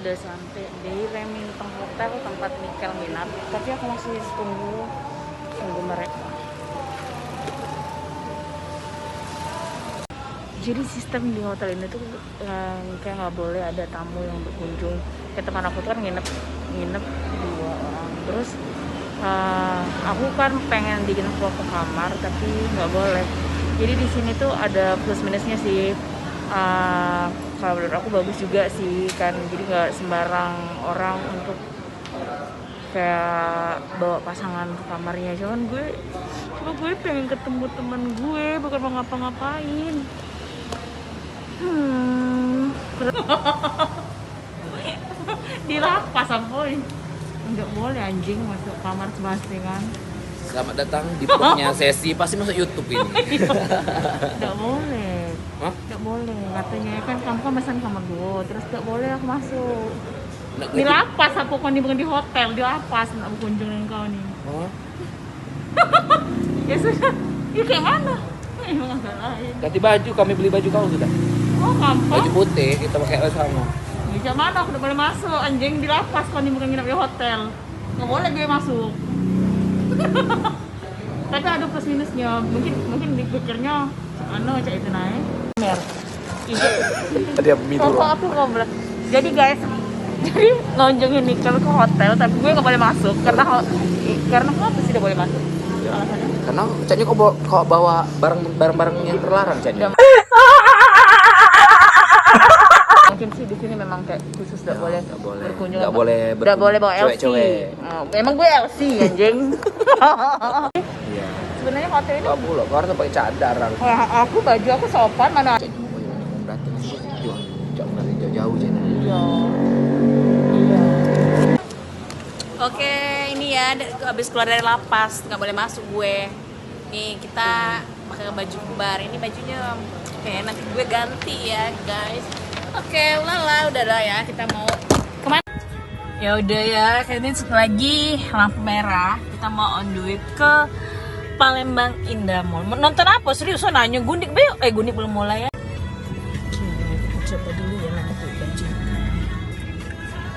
udah sampai di Remington Hotel, tempat Mikel nginap. Tapi aku masih tunggu mereka. Jadi sistem di hotel ini tuh kayak nggak boleh ada tamu yang berkunjung. Kayak teman aku tuh kan nginep 2 orang. Terus aku kan pengen bikin vlog ke kamar, tapi nggak boleh. Jadi di sini tuh ada plus minusnya sih. Kalau menurut aku bagus juga sih kan, jadi nggak sembarang orang untuk kayak bawa pasangan ke kamarnya. Cuman gue pengen ketemu teman gue, bukan mau ngapa-ngapain. Dilapas Boy. Nggak boleh anjing masuk kamar kan. Selamat datang di vlognya Sesi, pasti masuk YouTube ini. Nggak boleh. Hah? Nggak boleh, katanya kan kamu kan pesan kamar gue, terus nggak boleh aku masuk. Nggak, Dilapas aku kan bukan di hotel, dilapas nggak kunjungin kau nih. Oh, Ya sudah, ya kayak mana? Emang agak lain. ganti baju, kami beli baju kau sudah. Oh gampang. Baju putih, kita pakai sama. Ya kayak mana aku udah boleh masuk, anjing dilapas kau nih bukan nginep di hotel. Nggak boleh gue masuk. Tapi ada plus minusnya, mungkin dipikirnya cak itu naik. Ada minum. Kok aku ngobrol. Jadi guys, jadi ngonjongin Nikel ke hotel, tapi gue nggak boleh masuk karena apa sih tidak boleh masuk? Alasannya? Karena Caknya kok bawa barang-barang yang terlarang Caknya. Mungkin sih di sini memang kayak khusus nggak boleh berkunjung, nggak boleh bawa LC. Emang gue LC anjing. Iya. Sebenarnya hotel ini Nggak boleh, karena pakai cadar. aku baju aku sopan mana? Caknya mau datang sih, jauh dari jauh-jauh Caknya. Iya. Oke, ini ya habis keluar dari lapas, nggak boleh masuk gue. Nih kita pakai baju kembar. Ini bajunya oke, nanti gue ganti ya guys. Oke, ulala, udah lah ya, kita mau kemana? Ya udah ya, kayaknya lagi lampu merah. Kita mau on the way ke Palembang Indah Mall. Nonton apa? Serius nanya Gundik be? Gundik belum mulai ya. Oke, kita coba dulu ya nanti baju.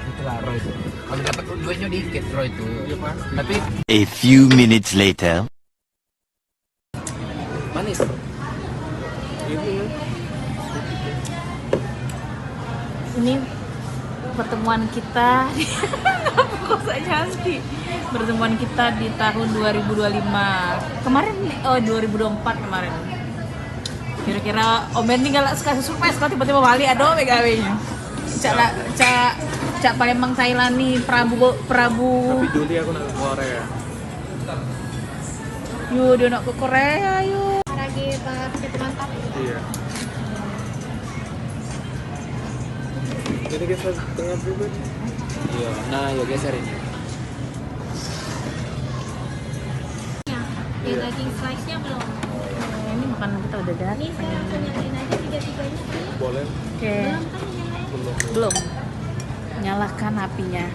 Itulah Roy itu. Kalau dapat duitnya dikit Roy itu. Tapi A few minutes later. manis. Ini pertemuan kita kok saya cantik. Pertemuan kita di tahun 2025 kemarin, 2024 kemarin. Kira-kira Om Ben tinggal sekali surprise kalau tiba-tiba balik ada megawenya. Cak Palembang Thailand nih Prabu. Tapi Juli aku nak ke Korea. Yuk dia nak ke Korea yuk. Lagi paket mantap. Iya. Ini kita tengah pribadi. Iya, nah ya geser ini. Yang daging slice-nya belum. Ini makanan kita udah datang. Ini saya langsung nyalain aja 3-3-nya. Boleh? Oke. Belum kan nyalain? Belum. Nyalakan apinya.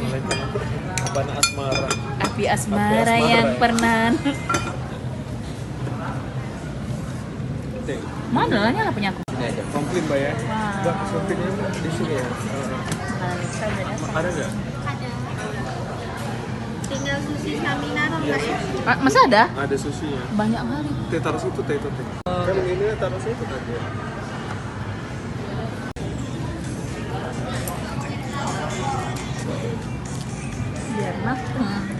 Malaikat apa nak asmara? Api asmara yang pernah. Mana lah nyala punya aku. Ini aja. Komplain Mbak ya? Wow. Mbak, sopirnya di sini ya? Ada nggak? Ada. Tinggal sushi saminaro nggak ya? Masa ada? Ada susinya. Banyak kali. Teh taruh situ teh itu teh. Kan ini taruh situ tadi. Biar mateng.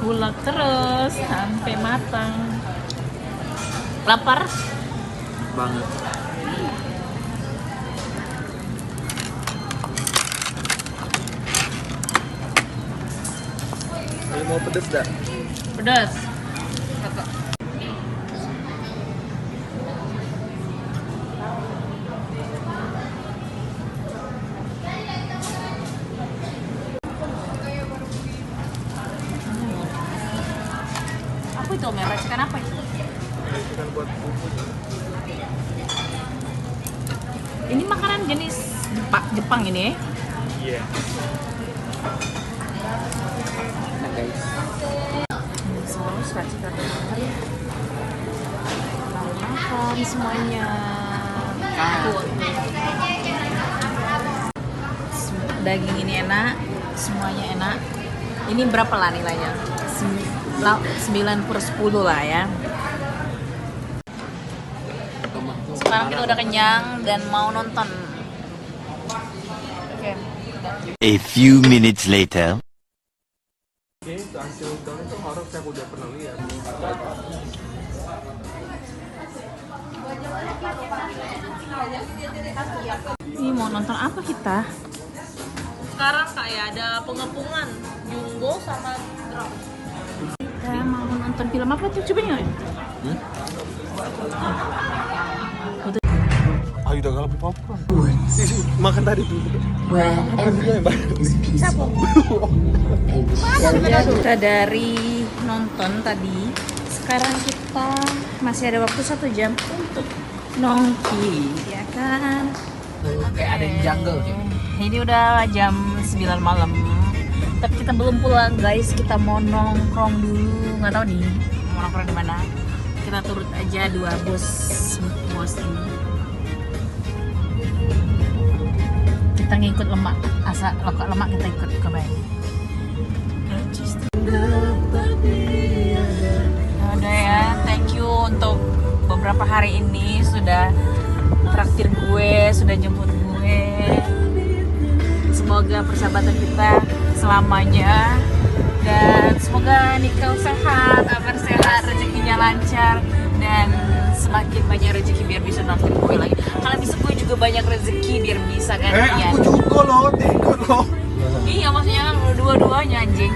Ulek terus sampai matang. Lapar? Banget. Ini mau pedes dah? Pedas. Apa itu merah racikan apa itu? Itu kan buat bumbu. Ini makanan jenis Jepang ini ya? Iya. Nah guys. Saus racikan apa ya? makan semuanya. Daging ini enak, semuanya enak. Ini berapa lah nilainya? 9/10 lah ya. Sekarang kita udah kenyang dan mau nonton. Oke. A few minutes later. Oke, itu hasil down itu horor saya udah pernah lihat. Ini mau nonton apa kita? Sekarang kayak ada pengepungan Jumbo sama Drop. Kita mau nonton film apa tuh? Coba nyoy. Ayo udah galap popcorn. Makan tadi tuh. Kita dari nonton tadi, sekarang kita masih ada waktu 1 jam untuk nongki, ya kan? Kayak ada di jungle gitu. Ini udah jam 9 malam, tapi kita belum pulang guys. Kita mau nongkrong dulu, nggak tahu nih mau nongkrong di mana. Kita turut aja dua bos ini. Kita ngikut lemak, asal lemak kita ikut ke bawah. Udah ya, thank you untuk beberapa hari ini sudah traktir gue, sudah jemput gue. Semoga persahabatan kita selamanya dan semoga Nikel sehat, Amar sehat, rezekinya lancar dan semakin banyak rezeki biar bisa nonton gue lagi. Kalau bisa gue juga banyak rezeki biar bisa kan. Aku juga loh, ikut loh. Iya maksudnya kan dua-duanya anjing.